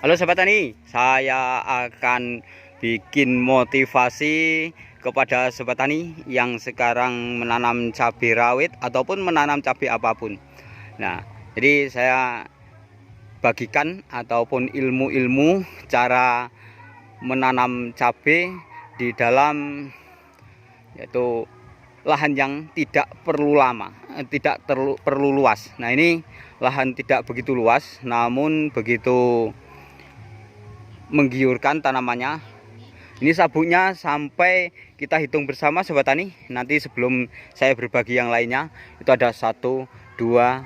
Halo Sobat Tani, saya akan bikin motivasi kepada Sobat Tani yang sekarang menanam cabai rawit ataupun menanam cabai apapun. Nah, jadi saya bagikan ataupun ilmu-ilmu cara menanam cabai di dalam yaitu lahan yang tidak perlu lama, tidak perlu luas. Nah, ini lahan tidak begitu luas, namun begitu menggiurkan tanamannya. Ini sabuknya sampai kita hitung bersama Sobat Tani. Nanti sebelum saya berbagi yang lainnya, itu ada 1, 2,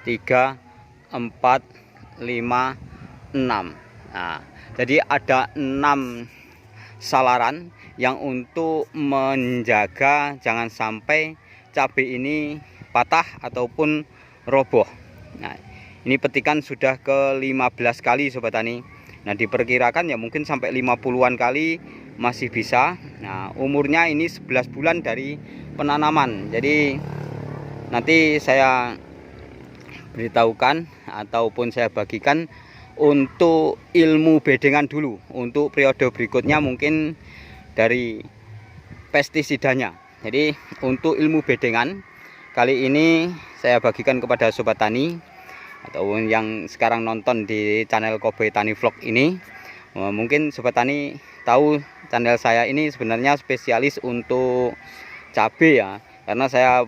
3, 4, 5, 6. Nah, jadi ada 6 salaran yang untuk menjaga jangan sampai cabai ini patah ataupun roboh. Nah, ini petikan sudah ke 15 kali Sobat Tani. Nah, diperkirakan ya mungkin sampai 50-an kali masih bisa. Nah, umurnya ini 11 bulan dari penanaman. Jadi nanti saya beritahukan ataupun saya bagikan untuk ilmu bedengan dulu. Untuk periode berikutnya mungkin dari pestisidanya. Jadi untuk ilmu bedengan kali ini saya bagikan kepada Sobat Tani ataupun yang sekarang nonton di channel Cowboy Tani Vlog ini. Mungkin Sobat Tani tahu channel saya ini sebenarnya spesialis untuk cabai ya, karena saya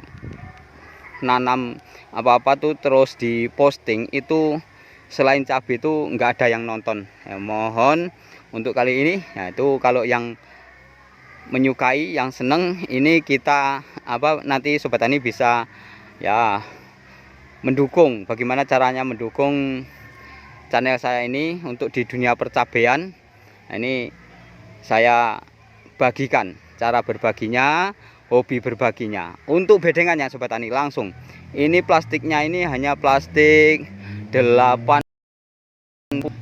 nanam apa-apa tuh terus diposting itu selain cabai itu nggak ada yang nonton ya. Mohon untuk kali ini ya, itu kalau yang menyukai, yang seneng, ini kita nanti Sobat Tani bisa ya mendukung. Bagaimana caranya mendukung channel saya ini untuk di dunia percabaian. Nah, ini saya bagikan cara berbaginya, hobi berbaginya. Untuk bedengannya Sobat Tani langsung. Ini plastiknya ini hanya plastik 8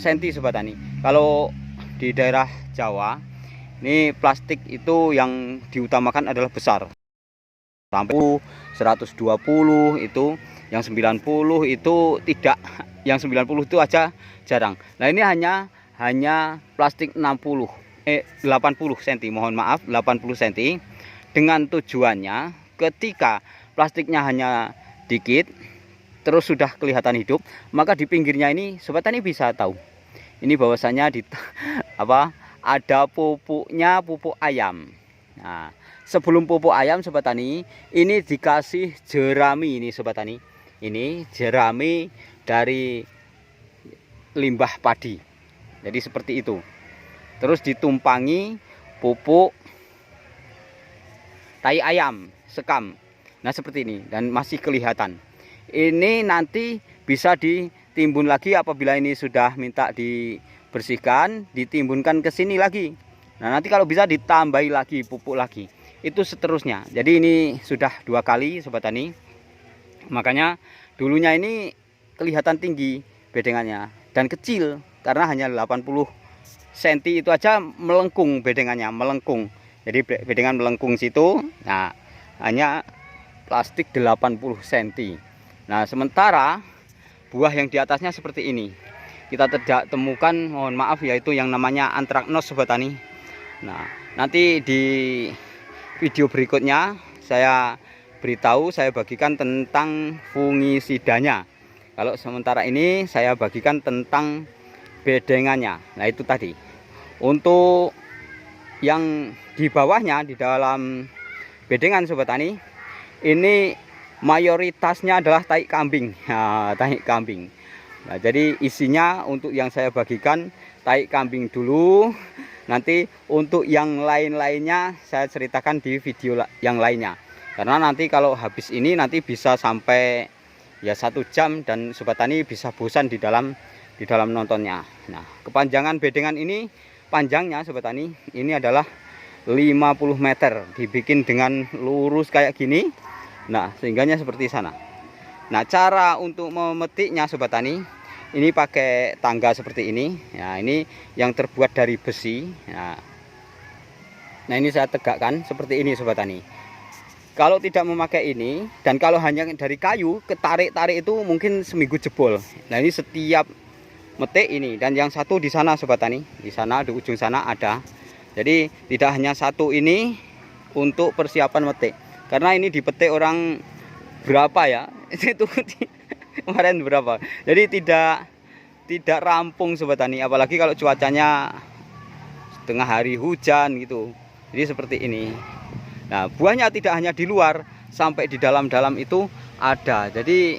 cm Sobat Tani. Kalau di daerah Jawa ini plastik itu yang diutamakan adalah besar. Sampai 120 itu, yang 90 itu tidak, yang 90 itu aja jarang. Nah, ini hanya plastik 80 cm, mohon maaf, 80 cm, dengan tujuannya ketika plastiknya hanya dikit terus sudah kelihatan hidup, maka di pinggirnya ini Sobat Tani bisa tahu ini bahwasanya di ada pupuknya, pupuk ayam. Nah, sebelum pupuk ayam Sobat Tani, ini dikasih jerami ini Sobat Tani. Ini jerami dari limbah padi. Jadi seperti itu. Terus ditumpangi pupuk tai ayam, sekam. Nah, seperti ini dan masih kelihatan. Ini nanti bisa ditimbun lagi apabila ini sudah minta dibersihkan, ditimbunkan ke sini lagi. Nah, nanti kalau bisa ditambahi lagi pupuk lagi. Itu seterusnya. Jadi ini sudah 2 kali Sobat Tani. Makanya dulunya ini kelihatan tinggi bedengannya dan kecil karena hanya 80 cm itu aja melengkung bedengannya, melengkung. Jadi bedengan melengkung situ. Nah, hanya plastik 80 cm. Nah, sementara buah yang di atasnya seperti ini. Kita tidak temukan, mohon maaf, yaitu yang namanya antraknos Sobat Tani. Nah, nanti di video berikutnya saya beritahu, saya bagikan tentang fungisidanya. Kalau sementara ini saya bagikan tentang bedengannya. Nah, itu tadi. Untuk yang di bawahnya di dalam bedengan Sobat Tani, ini mayoritasnya adalah tai kambing. Nah, tai kambing. Nah, jadi isinya untuk yang saya bagikan tai kambing dulu. Nanti untuk yang lain-lainnya saya ceritakan di video yang lainnya. Karena nanti kalau habis ini nanti bisa sampai ya 1 jam dan Sobat Tani bisa bosan di dalam nontonnya. Nah, kepanjangan bedengan ini, panjangnya Sobat Tani ini adalah 50 meter, dibikin dengan lurus kayak gini. Nah, sehingganya seperti sana. Nah, cara untuk memetiknya Sobat Tani ini pakai tangga seperti ini. Nah, ini yang terbuat dari besi. Nah, ini saya tegakkan seperti ini Sobat Tani. Kalau tidak memakai ini dan kalau hanya dari kayu, ketarik-tarik itu mungkin seminggu jebol. Nah, ini setiap metik ini, dan yang satu di sana sobat tani, di sana di ujung sana ada. Jadi tidak hanya satu ini untuk persiapan metik, karena ini dipetik orang berapa ya itu kemarin berapa, jadi tidak rampung sobat tani, apalagi kalau cuacanya tengah hari hujan gitu. Jadi seperti ini. Nah, buahnya tidak hanya di luar, sampai di dalam-dalam itu ada. Jadi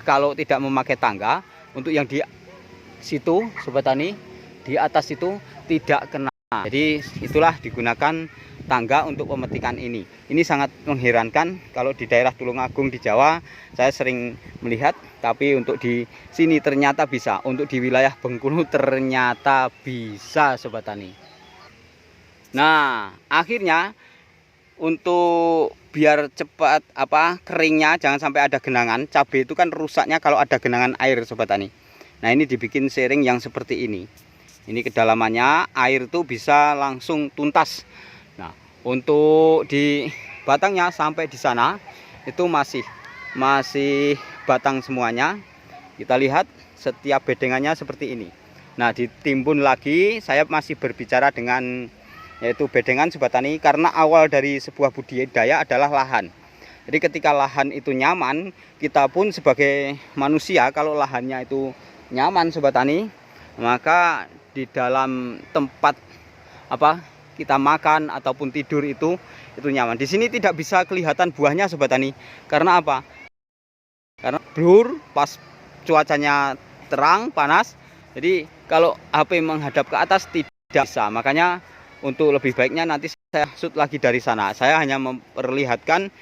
kalau tidak memakai tangga, untuk yang di situ sobat tani, di atas itu tidak kena. Jadi itulah digunakan tangga untuk pemetikan ini. Ini sangat mengherankan kalau di daerah Tulungagung di Jawa saya sering melihat, tapi untuk di sini ternyata bisa. Untuk di wilayah Bengkulu ternyata bisa sobat tani. Nah, akhirnya untuk biar cepat keringnya, jangan sampai ada genangan. Cabai itu kan rusaknya kalau ada genangan air sobat tani. Nah, ini dibikin sharing yang seperti ini. Ini kedalamannya, air itu bisa langsung tuntas. Nah, untuk di batangnya sampai di sana itu masih batang semuanya. Kita lihat setiap bedengannya seperti ini. Nah, ditimbun lagi, saya masih berbicara dengan yaitu bedengan sobat tani, karena awal dari sebuah budidaya adalah lahan. Jadi ketika lahan itu nyaman, kita pun sebagai manusia kalau lahannya itu nyaman sobat tani, maka di dalam tempat kita makan ataupun tidur itu nyaman. Di sini tidak bisa kelihatan buahnya sobat tani. Karena apa? Karena blur pas cuacanya terang panas. Jadi kalau HP menghadap ke atas tidak bisa. Makanya untuk lebih baiknya nanti saya shoot lagi dari sana. Saya hanya memperlihatkan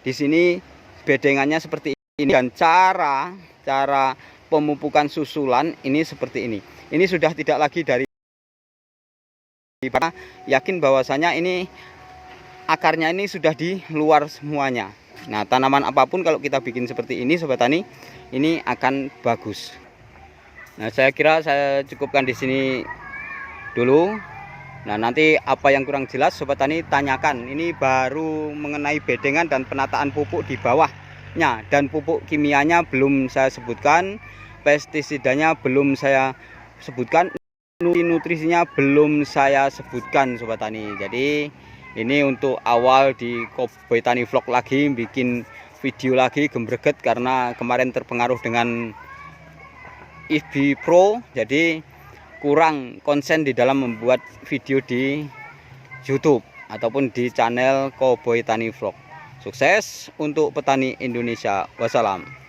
di sini bedengannya seperti ini, dan cara pemupukan susulan ini seperti ini. Ini sudah tidak lagi dari yakin bahwasanya ini akarnya ini sudah di luar semuanya. Nah, tanaman apapun kalau kita bikin seperti ini sobat tani, ini akan bagus. Nah, saya kira saya cukupkan di sini dulu. Nah, nanti apa yang kurang jelas sobat tani tanyakan. Ini baru mengenai bedengan dan penataan pupuk di bawahnya, dan pupuk kimianya belum saya sebutkan, pestisidanya belum saya sebutkan, nutrisinya belum saya sebutkan sobat tani. Jadi ini untuk awal di Cowboy Tani Vlog lagi, bikin video lagi gembreget karena kemarin terpengaruh dengan FB Pro, jadi kurang konsen di dalam membuat video di YouTube ataupun di channel Cowboy Tani Vlog. Sukses untuk petani Indonesia. Wassalam.